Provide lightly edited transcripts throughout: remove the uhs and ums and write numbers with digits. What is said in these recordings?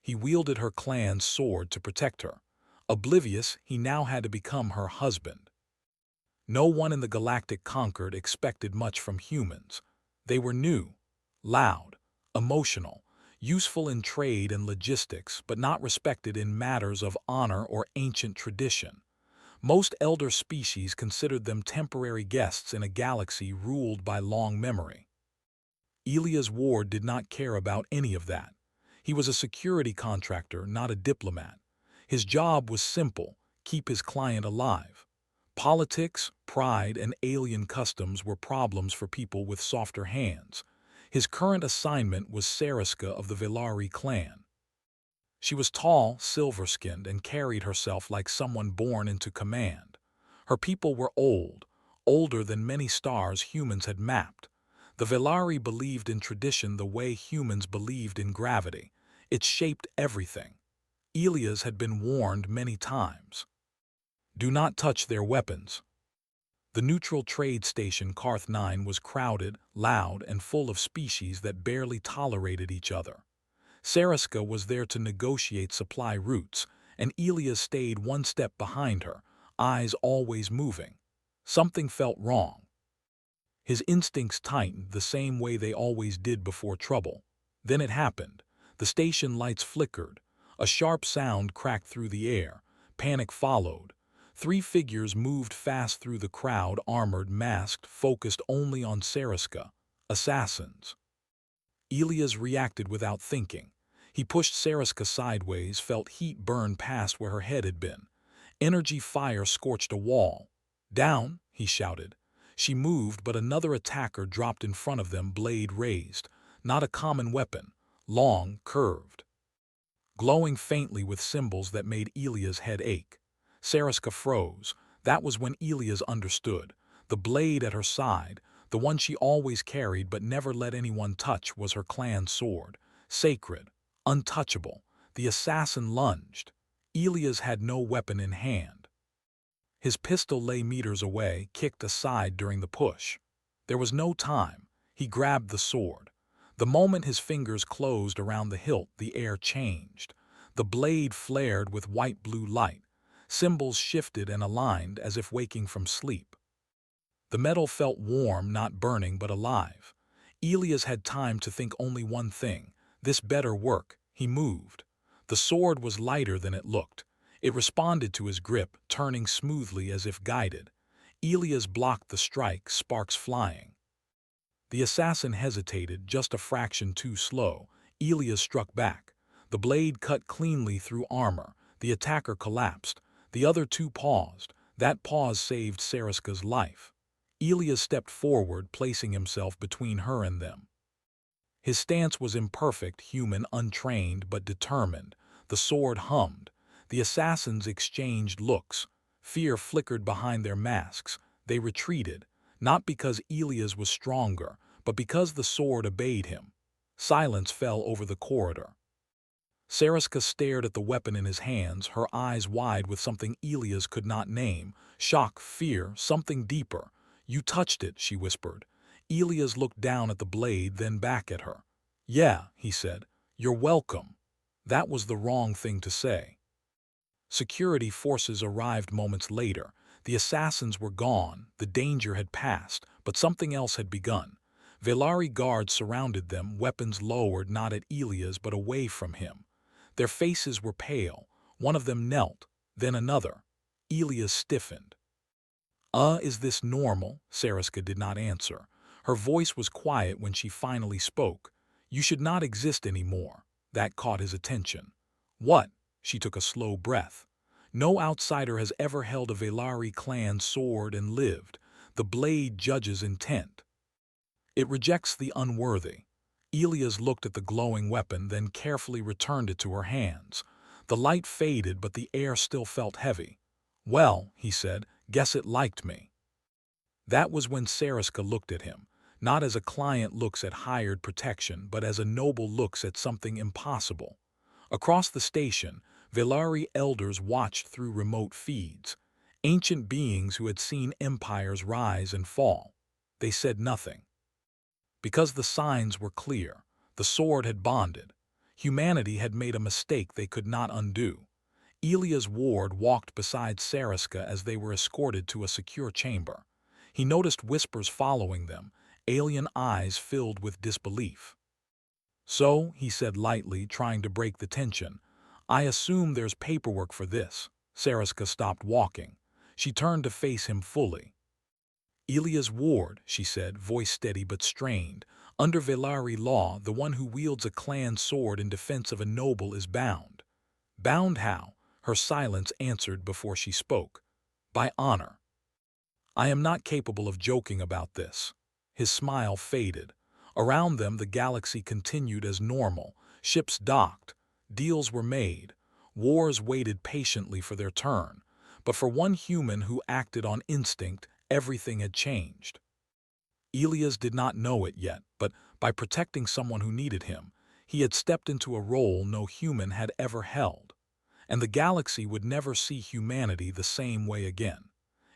He wielded her clan's sword to protect her. Oblivious, he now had to become her husband. No one in the galactic Concord expected much from humans. They were new, loud, emotional, useful in trade and logistics, but not respected in matters of honor or ancient tradition. Most elder species considered them temporary guests in a galaxy ruled by long memory. Elias Ward did not care about any of that. He was a security contractor, not a diplomat. His job was simple: keep his client alive. Politics, pride, and alien customs were problems for people with softer hands. His current assignment was Sariska of the Velari clan. She was tall, silver-skinned, and carried herself like someone born into command. Her people were old, older than many stars humans had mapped. The Velari believed in tradition the way humans believed in gravity. It shaped everything. Elias had been warned many times. Do not touch their weapons. The neutral trade station Karth 9 was crowded, loud, and full of species that barely tolerated each other. Sariska was there to negotiate supply routes, and Elias stayed one step behind her, eyes always moving. Something felt wrong. His instincts tightened the same way they always did before trouble. Then it happened. The station lights flickered. A sharp sound cracked through the air. Panic followed. 3 figures moved fast through the crowd, armored, masked, focused only on Sariska. Assassins. Elias reacted without thinking. He pushed Sariska sideways, felt heat burn past where her head had been. Energy fire scorched a wall. Down, he shouted. She moved, but another attacker dropped in front of them, blade raised. Not a common weapon. Long, curved. Glowing faintly with symbols that made Elias' head ache. Sariska froze. That was when Elias understood. The blade at her side, the one she always carried but never let anyone touch, was her clan's sword. Sacred, untouchable. The assassin lunged. Elias had no weapon in hand. His pistol lay meters away, kicked aside during the push. There was no time. He grabbed the sword. The moment his fingers closed around the hilt, the air changed. The blade flared with white-blue light. Symbols shifted and aligned as if waking from sleep. The metal felt warm, not burning, but alive. Elias had time to think only one thing. This better work. He moved. The sword was lighter than it looked. It responded to his grip, turning smoothly as if guided. Elias blocked the strike, sparks flying. The assassin hesitated, just a fraction too slow. Elias struck back. The blade cut cleanly through armor. The attacker collapsed. The other 2 paused. That pause saved Sariska's life. Elias stepped forward, placing himself between her and them. His stance was imperfect, human, untrained, but determined. The sword hummed. The assassins exchanged looks. Fear flickered behind their masks. They retreated, not because Elias was stronger, but because the sword obeyed him. Silence fell over the corridor. Sariska stared at the weapon in his hands, her eyes wide with something Elias could not name. Shock, fear, something deeper. You touched it, she whispered. Elias looked down at the blade, then back at her. Yeah, he said. You're welcome. That was the wrong thing to say. Security forces arrived moments later. The assassins were gone, the danger had passed, but something else had begun. Velari guards surrounded them, weapons lowered, not at Elias but away from him. Their faces were pale. One of them knelt, then another. Elias stiffened. Is this normal?" Sariska did not answer. Her voice was quiet when she finally spoke. "You should not exist anymore." That caught his attention. "What?" She took a slow breath. "No outsider has ever held a Velari clan sword and lived. The blade judges intent. It rejects the unworthy." Elias looked at the glowing weapon, then carefully returned it to her hands. The light faded, but the air still felt heavy. "Well," he said, "guess it liked me." That was when Sariska looked at him, not as a client looks at hired protection, but as a noble looks at something impossible. Across the station, Velari elders watched through remote feeds, ancient beings who had seen empires rise and fall. They said nothing. Because the signs were clear. The sword had bonded. Humanity had made a mistake they could not undo. Elia's ward walked beside Sariska as they were escorted to a secure chamber. He noticed whispers following them, alien eyes filled with disbelief. "So," he said lightly, trying to break the tension, "I assume there's paperwork for this." Sariska stopped walking. She turned to face him fully. "Elia's ward," she said, voice steady but strained. "Under Velari law, the one who wields a clan sword in defense of a noble is bound." "Bound how?" Her silence answered before she spoke. "By honor." "I am not capable of joking about this." His smile faded. Around them the galaxy continued as normal. Ships docked. Deals were made. Wars waited patiently for their turn. But for one human who acted on instinct, everything had changed. Elias did not know it yet, but by protecting someone who needed him, he had stepped into a role no human had ever held. And the galaxy would never see humanity the same way again.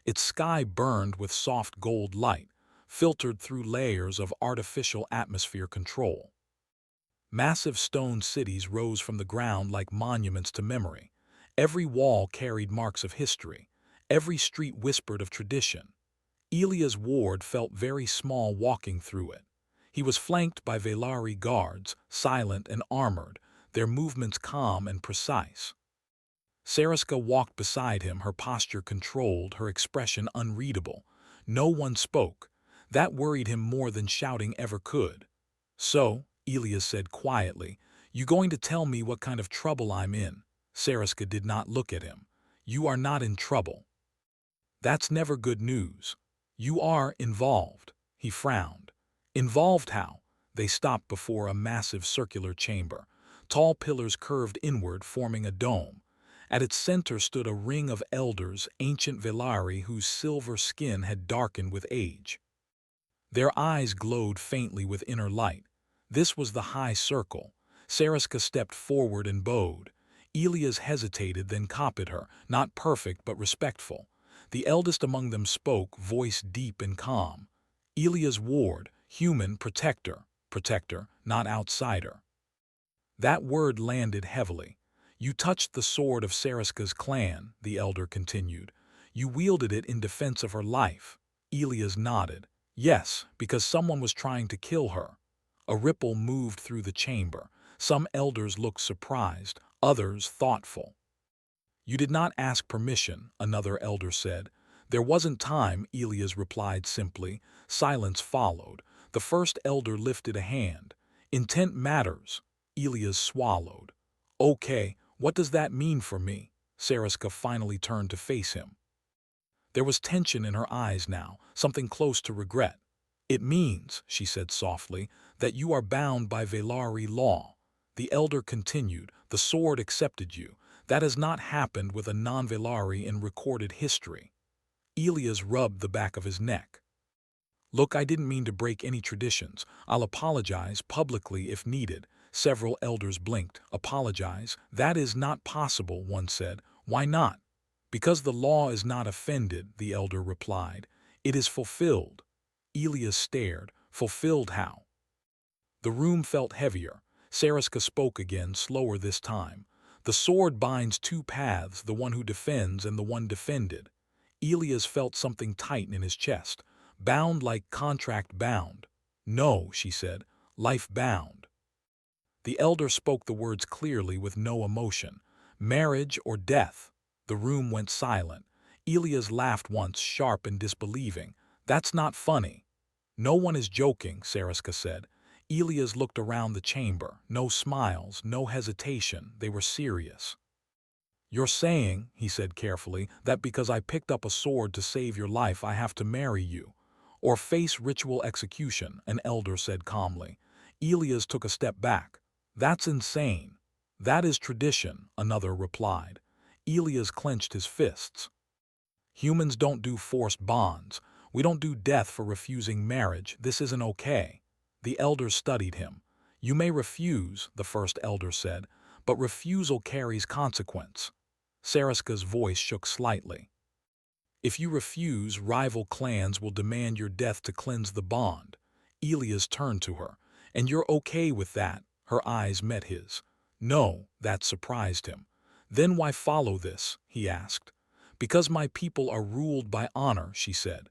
Its sky burned with soft gold light, filtered through layers of artificial atmosphere control. Massive stone cities rose from the ground like monuments to memory. Every wall carried marks of history. Every street whispered of tradition. Elia's ward felt very small walking through it. He was flanked by Velari guards, silent and armored, their movements calm and precise. Sariska walked beside him, her posture controlled, her expression unreadable. No one spoke. That worried him more than shouting ever could. "So," Elias said quietly, "you going to tell me what kind of trouble I'm in?" Sariska did not look at him. "You are not in trouble." "That's never good news." "You are involved." He frowned. "Involved how?" They stopped before a massive circular chamber. Tall pillars curved inward, forming a dome. At its center stood a ring of elders, ancient Velari whose silver skin had darkened with age. Their eyes glowed faintly with inner light. This was the high circle. Sariska stepped forward and bowed. Elias hesitated, then copied her, not perfect but respectful. The eldest among them spoke, voice deep and calm. "Elia's ward, human protector, protector, not outsider." That word landed heavily. "You touched the sword of Sariska's clan," the elder continued. "You wielded it in defense of her life." Elias nodded. "Yes, because someone was trying to kill her." A ripple moved through the chamber. Some elders looked surprised, others thoughtful. "You did not ask permission," another elder said. "There wasn't time," Elias replied simply. Silence followed. The first elder lifted a hand. "Intent matters." Elias swallowed. "Okay, what does that mean for me?" Sariska finally turned to face him. There was tension in her eyes now, something close to regret. "It means," she said softly, "that you are bound by Velari law." The elder continued, "The sword accepted you. That has not happened with a non-Velari in recorded history." Elias rubbed the back of his neck. "Look, I didn't mean to break any traditions. I'll apologize publicly if needed." Several elders blinked. "Apologize? That is not possible," one said. "Why not?" "Because the law is not offended," the elder replied. "It is fulfilled." Elias stared. "Fulfilled how?" The room felt heavier. Sariska spoke again, slower this time. "The sword binds two paths, the one who defends and the one defended." Elias felt something tighten in his chest. "Bound like contract bound." "No," she said, "life bound." The elder spoke the words clearly with no emotion. "Marriage or death." The room went silent. Elias laughed once, sharp and disbelieving. "That's not funny." "No one is joking," Sariska said. Elias looked around the chamber. No smiles, no hesitation. They were serious. "You're saying," he said carefully, "that because I picked up a sword to save your life I have to marry you, or face ritual execution," an elder said calmly. Elias took a step back. "That's insane." "That is tradition," another replied. Elias clenched his fists. "Humans don't do forced bonds. We don't do death for refusing marriage. This isn't okay." The elders studied him. "You may refuse," the first elder said, "but refusal carries consequence." Sariska's voice shook slightly. "If you refuse, rival clans will demand your death to cleanse the bond." Elias turned to her. "And you're okay with that?" Her eyes met his. No, that surprised him. Then why follow this? He asked. Because my people are ruled by honor, she said.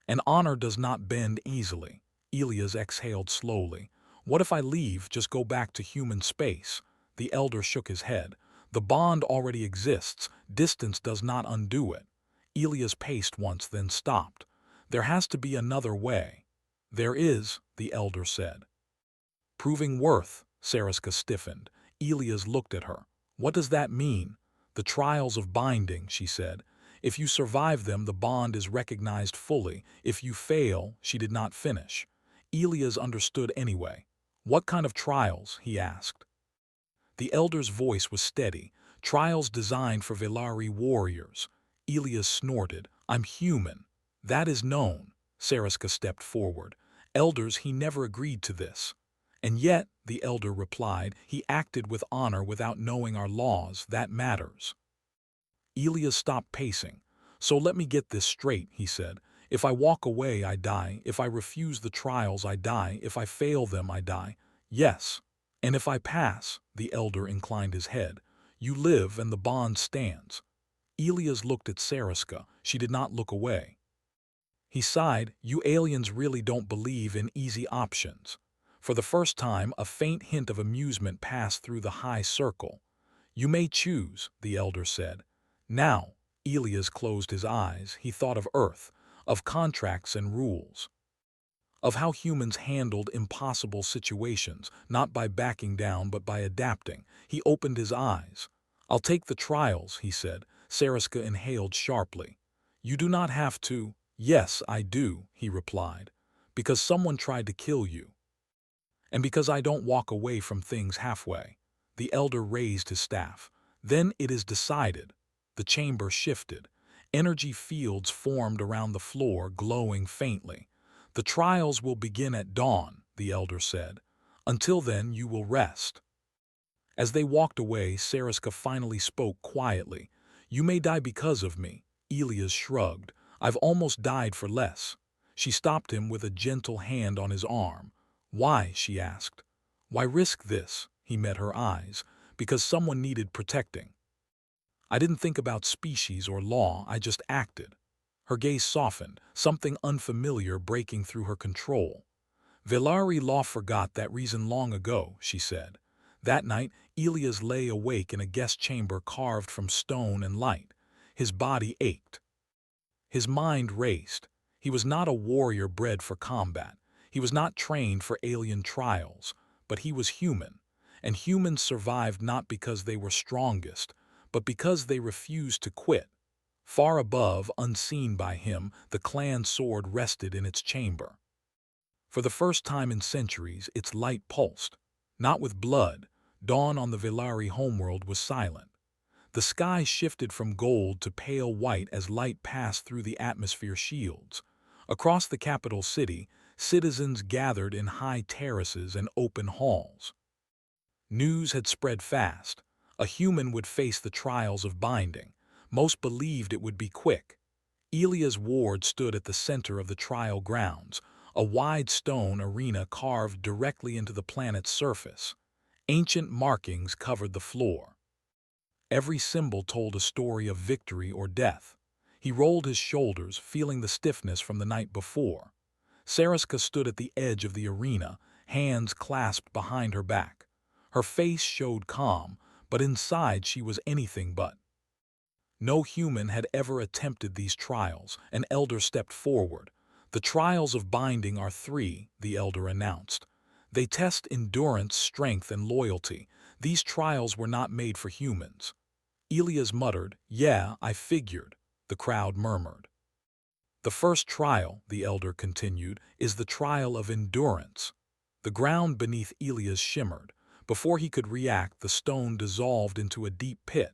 And honor does not bend easily. Elias exhaled slowly. What if I leave, just go back to human space? The elder shook his head. The bond already exists. Distance does not undo it. Elias paced once, then stopped. There has to be another way. There is, the elder said. Proving worth, Sariska stiffened. Elias looked at her. What does that mean? The trials of binding, she said. If you survive them, the bond is recognized fully. If you fail, she did not finish. Elias understood anyway. What kind of trials? He asked. The elder's voice was steady. Trials designed for Velari warriors. Elias snorted. I'm human. That is known. Sariska stepped forward. Elders, he never agreed to this. And yet, the elder replied, he acted with honor without knowing our laws. That matters. Elias stopped pacing. So let me get this straight, he said. If I walk away, I die. If I refuse the trials, I die. If I fail them, I die. Yes. And if I pass, the elder inclined his head, you live and the bond stands. Elias looked at Sariska. She did not look away. He sighed, you aliens really don't believe in easy options. For the first time, a faint hint of amusement passed through the high circle. You may choose, the elder said. Now, Elias closed his eyes. He thought of Earth, of contracts and rules, of how humans handled impossible situations, not by backing down but by adapting. He opened his eyes. I'll take the trials, he said. Sariska inhaled sharply. You do not have to. Yes, I do, he replied. Because someone tried to kill you. And because I don't walk away from things halfway. The elder raised his staff. Then it is decided. The chamber shifted. Energy fields formed around the floor, glowing faintly. The trials will begin at dawn, the elder said. Until then, you will rest. As they walked away, Sariska finally spoke quietly. You may die because of me. Elias shrugged. I've almost died for less. She stopped him with a gentle hand on his arm. Why? She asked. Why risk this? He met her eyes. Because someone needed protecting. I didn't think about species or law, I just acted. Her gaze softened, something unfamiliar breaking through her control. Velari law forgot that reason long ago, she said. That night, Elias lay awake in a guest chamber carved from stone and light. His body ached. His mind raced. He was not a warrior bred for combat. He was not trained for alien trials. But he was human. And humans survived not because they were strongest, but because they refused to quit. Far above, unseen by him, the clan sword rested in its chamber. For the first time in centuries, its light pulsed. Not with blood. Dawn on the Velari homeworld was silent. The sky shifted from gold to pale white as light passed through the atmosphere shields. Across the capital city, citizens gathered in high terraces and open halls. News had spread fast. A human would face the trials of binding. Most believed it would be quick. Elias' ward stood at the center of the trial grounds, a wide stone arena carved directly into the planet's surface. Ancient markings covered the floor. Every symbol told a story of victory or death. He rolled his shoulders, feeling the stiffness from the night before. Sariska stood at the edge of the arena, hands clasped behind her back. Her face showed calm, but inside she was anything but. No human had ever attempted these trials. An elder stepped forward. The trials of binding are 3, the elder announced. They test endurance, strength, and loyalty. These trials were not made for humans. Elias muttered, yeah, I figured. The crowd murmured. The first trial, the elder continued, is the trial of endurance. The ground beneath Elias shimmered. Before he could react, the stone dissolved into a deep pit.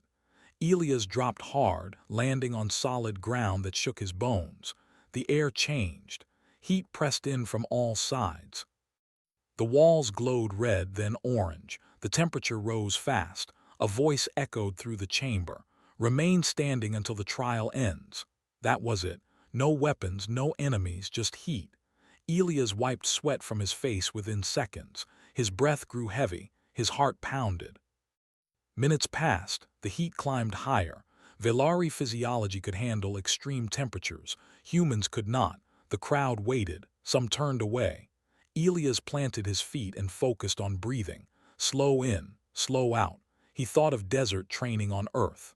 Elias dropped hard, landing on solid ground that shook his bones. The air changed. Heat pressed in from all sides. The walls glowed red, then orange. The temperature rose fast. A voice echoed through the chamber. Remain standing until the trial ends. That was it. No weapons, no enemies, just heat. Elias wiped sweat from his face within seconds. His breath grew heavy. His heart pounded. Minutes passed, the heat climbed higher. Velari physiology could handle extreme temperatures. Humans could not. The crowd waited. Some turned away. Elias planted his feet and focused on breathing. Slow in, slow out. He thought of desert training on Earth,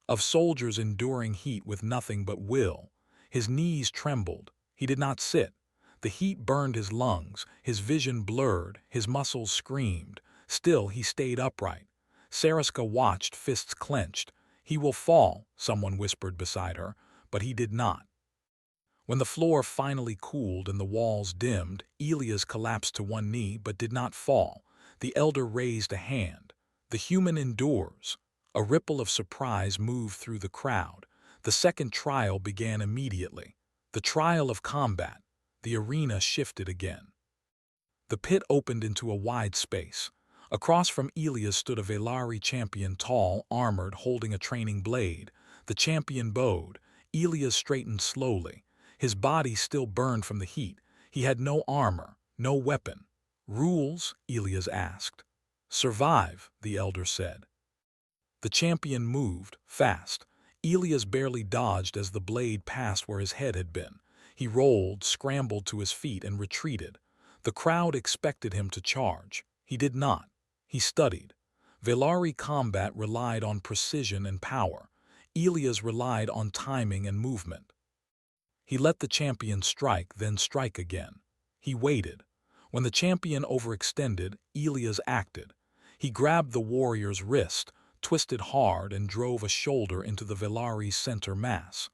of soldiers enduring heat with nothing but will. His knees trembled. He did not sit. The heat burned his lungs. His vision blurred. His muscles screamed. Still, he stayed upright. Sariska watched, fists clenched. "He will fall," someone whispered beside her, but he did not. When the floor finally cooled and the walls dimmed, Elias collapsed to one knee but did not fall. The elder raised a hand. "The human endures." A ripple of surprise moved through the crowd. The second trial began immediately. The trial of combat. The arena shifted again. The pit opened into a wide space. Across from Elias stood a Velari champion, tall, armored, holding a training blade. The champion bowed. Elias straightened slowly. His body still burned from the heat. He had no armor, no weapon. "Rules?" Elias asked. "Survive," the elder said. The champion moved, fast. Elias barely dodged as the blade passed where his head had been. He rolled, scrambled to his feet, and retreated. The crowd expected him to charge. He did not. He studied. Velari combat relied on precision and power. Elias relied on timing and movement. He let the champion strike, then strike again. He waited. When the champion overextended, Elias acted. He grabbed the warrior's wrist, twisted hard, and drove a shoulder into the Velari's center mass.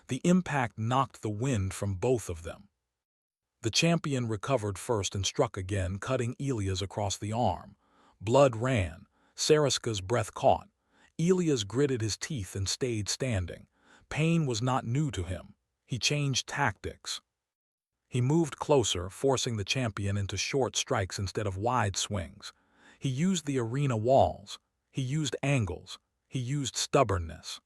The impact knocked the wind from both of them. The champion recovered first and struck again, cutting Elias across the arm. Blood ran. Sariska's breath caught. Elias gritted his teeth and stayed standing. Pain was not new to him. He changed tactics. He moved closer, forcing the champion into short strikes instead of wide swings. He used the arena walls. He used angles. He used stubbornness.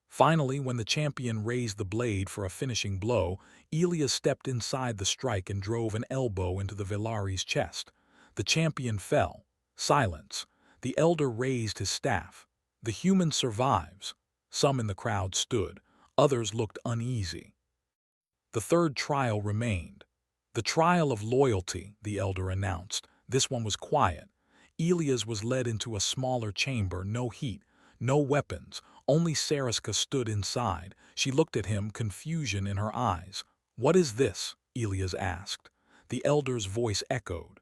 Finally, when the champion raised the blade for a finishing blow, Elias stepped inside the strike and drove an elbow into the Velari's chest. The champion fell. Silence. The elder raised his staff. "The human survives." Some in the crowd stood. Others looked uneasy. The third trial remained. "The trial of loyalty," the elder announced. This one was quiet. Elias was led into a smaller chamber, no heat, no weapons. Only Sariska stood inside. She looked at him, confusion in her eyes. "What is this?" Elias asked. The elder's voice echoed.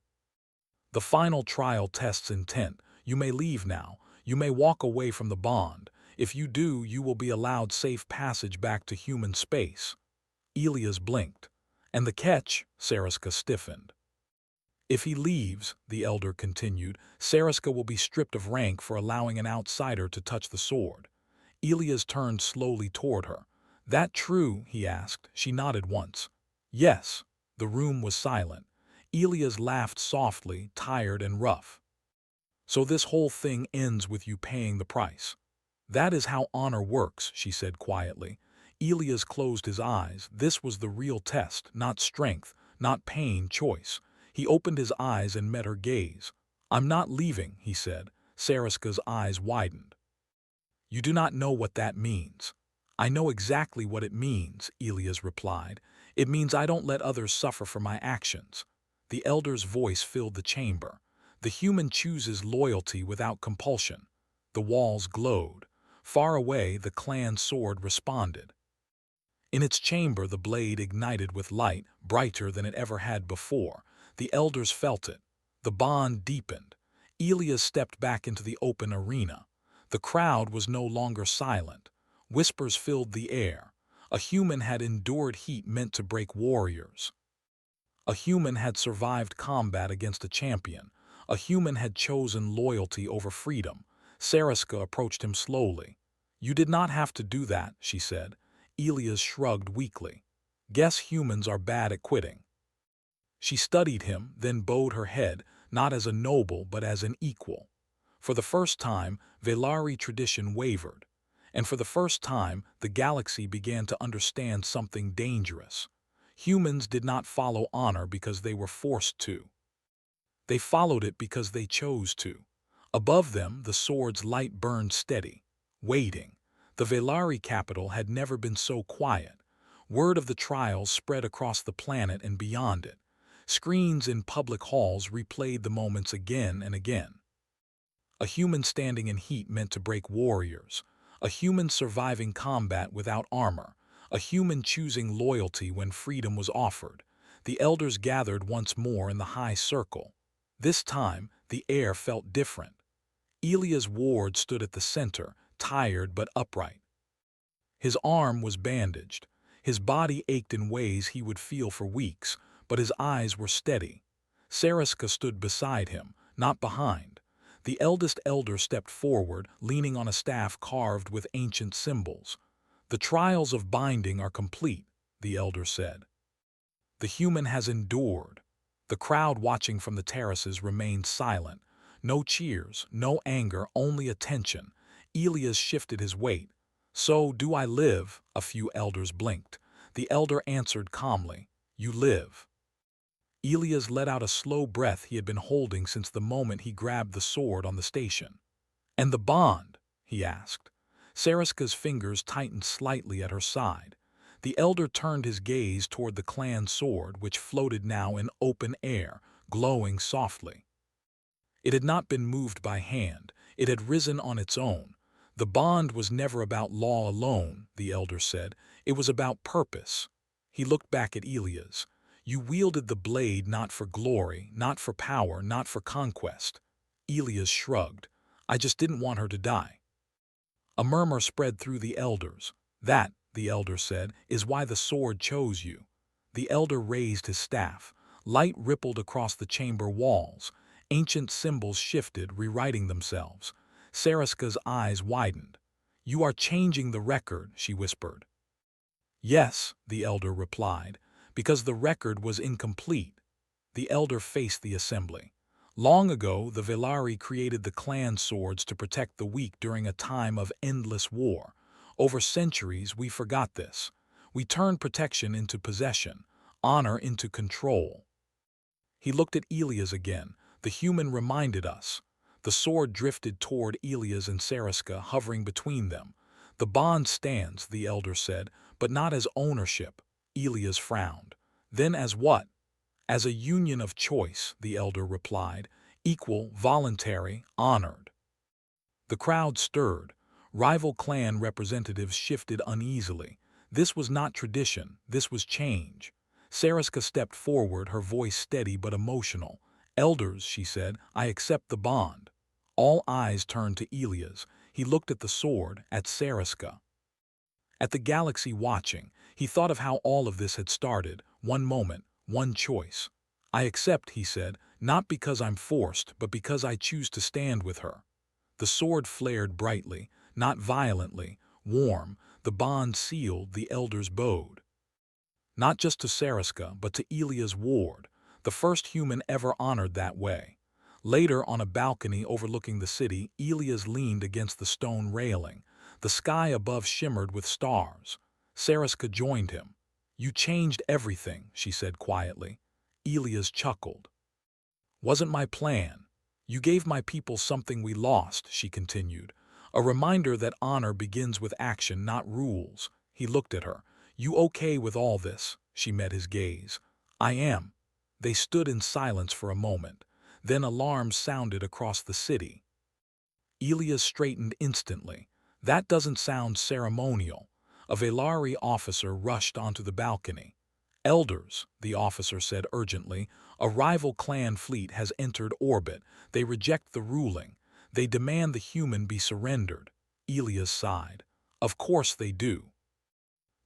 "The final trial tests intent. You may leave now. You may walk away from the bond. If you do, you will be allowed safe passage back to human space." Elias blinked. "And the catch?" Sariska stiffened. "If he leaves," the elder continued, "Sariska will be stripped of rank for allowing an outsider to touch the sword." Elias turned slowly toward her. "That true?" he asked. She nodded once. "Yes." The room was silent. Elias laughed softly, tired and rough. "So this whole thing ends with you paying the price." "That is how honor works," she said quietly. Elias closed his eyes. This was the real test, not strength, not pain, choice. He opened his eyes and met her gaze. "I'm not leaving," he said. Sariska's eyes widened. "You do not know what that means." "I know exactly what it means," Elias replied. "It means I don't let others suffer for my actions." The elder's voice filled the chamber. "The human chooses loyalty without compulsion." The walls glowed. Far away, the clan sword responded. In its chamber, the blade ignited with light, brighter than it ever had before. The elders felt it. The bond deepened. Elias stepped back into the open arena. The crowd was no longer silent. Whispers filled the air. A human had endured heat meant to break warriors. A human had survived combat against a champion. A human had chosen loyalty over freedom. Sariska approached him slowly. "You did not have to do that," she said. Elias shrugged weakly. "Guess humans are bad at quitting." She studied him, then bowed her head, not as a noble but as an equal. For the first time, Velari tradition wavered. And for the first time, the galaxy began to understand something dangerous. Humans did not follow honor because they were forced to. They followed it because they chose to. Above them, the sword's light burned steady, waiting. The Velari capital had never been so quiet. Word of the trials spread across the planet and beyond it. Screens in public halls replayed the moments again and again. A human standing in heat meant to break warriors. A human surviving combat without armor. A human choosing loyalty when freedom was offered. The elders gathered once more in the high circle. This time, the air felt different. Elia's ward stood at the center, tired but upright. His arm was bandaged. His body ached in ways he would feel for weeks, but his eyes were steady. Sariska stood beside him, not behind. The eldest elder stepped forward, leaning on a staff carved with ancient symbols. "The trials of binding are complete," the elder said. "The human has endured." The crowd watching from the terraces remained silent. No cheers, no anger, only attention. Elias shifted his weight. "So do I live?" A few elders blinked. The elder answered calmly, "You live." Elias let out a slow breath he had been holding since the moment he grabbed the sword on the station. "And the bond?" he asked. Sariska's fingers tightened slightly at her side. The elder turned his gaze toward the clan sword, which floated now in open air, glowing softly. It had not been moved by hand. It had risen on its own. The bond was never about law alone, the elder said. It was about purpose. He looked back at Elias. "You wielded the blade not for glory, not for power, not for conquest." Elias shrugged. "I just didn't want her to die." A murmur spread through the elders. "That," the elder said, "is why the sword chose you." The elder raised his staff. Light rippled across the chamber walls. Ancient symbols shifted, rewriting themselves. Sariska's eyes widened. "You are changing the record," she whispered. "Yes," the elder replied, "because the record was incomplete." The elder faced the assembly. "Long ago, the Velari created the clan swords to protect the weak during a time of endless war. Over centuries, we forgot this. We turned protection into possession, honor into control." He looked at Elias again. "The human reminded us." The sword drifted toward Elias and Sariska, hovering between them. "The bond stands," the elder said, "but not as ownership." Elias frowned. "Then as what?" "As a union of choice," the elder replied. "Equal, voluntary, honored." The crowd stirred. Rival clan representatives shifted uneasily. This was not tradition, this was change. Sariska stepped forward, her voice steady but emotional. "Elders," she said, "I accept the bond." All eyes turned to Elias. He looked at the sword, at Sariska, at the galaxy watching. He thought of how all of this had started. One moment, one choice. "I accept," he said, "not because I'm forced, but because I choose to stand with her." The sword flared brightly, not violently, warm. The bond sealed, the elders bowed. Not just to Sariska, but to Elias Ward, the first human ever honored that way. Later, on a balcony overlooking the city, Elias leaned against the stone railing. The sky above shimmered with stars. Sariska joined him. "You changed everything," she said quietly. Elias chuckled. "Wasn't my plan. You gave my people something we lost," she continued. "A reminder that honor begins with action, not rules." He looked at her. "You okay with all this?" She met his gaze. "I am." They stood in silence for a moment. Then alarms sounded across the city. Elias straightened instantly. "That doesn't sound ceremonial." A Velari officer rushed onto the balcony. "Elders," the officer said urgently, "a rival clan fleet has entered orbit. They reject the ruling. They demand the human be surrendered." Elias sighed. "Of course they do."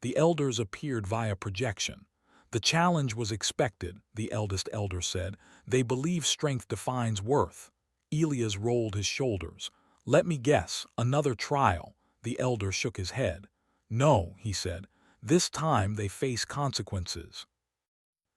The elders appeared via projection. "The challenge was expected," the eldest elder said. "They believe strength defines worth." Elias rolled his shoulders. "Let me guess, another trial." The elder shook his head. "No," he said. "This time they face consequences."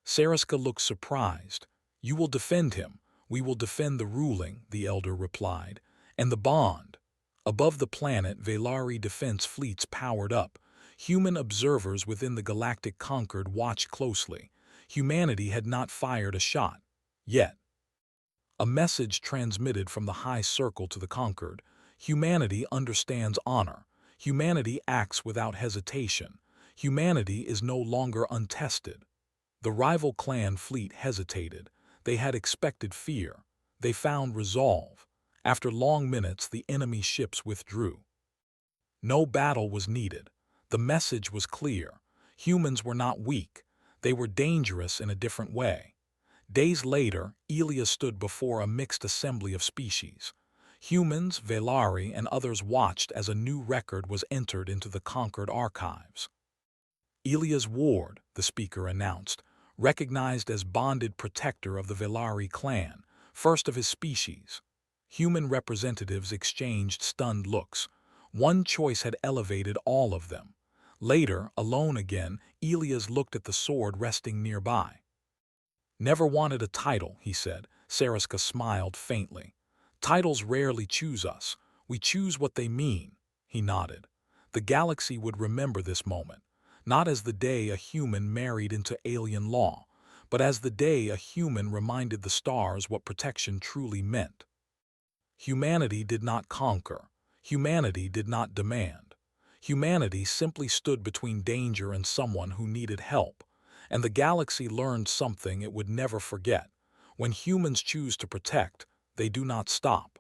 Sariska looked surprised. "You will defend him. We will defend the ruling," the elder replied. "And the bond." Above the planet, Velari defense fleets powered up. Human observers within the galactic conquered watched closely. Humanity had not fired a shot. Yet. A message transmitted from the high circle to the conquered. Humanity understands honor. Humanity acts without hesitation. Humanity is no longer untested. The rival clan fleet hesitated. They had expected fear. They found resolve. After long minutes, the enemy ships withdrew. No battle was needed. The message was clear. Humans were not weak. They were dangerous in a different way. Days later, Elia stood before a mixed assembly of species. Humans, Velari, and others watched as a new record was entered into the conquered archives. Elia's ward, the speaker announced, recognized as bonded protector of the Velari clan, first of his species. Human representatives exchanged stunned looks. One choice had elevated all of them. Later, alone again, Elias looked at the sword resting nearby. "Never wanted a title," he said. Sariska smiled faintly. "Titles rarely choose us. We choose what they mean." He nodded. The galaxy would remember this moment, not as the day a human married into alien law, but as the day a human reminded the stars what protection truly meant. Humanity did not conquer. Humanity did not demand. Humanity simply stood between danger and someone who needed help. And the galaxy learned something it would never forget. When humans choose to protect, they do not stop.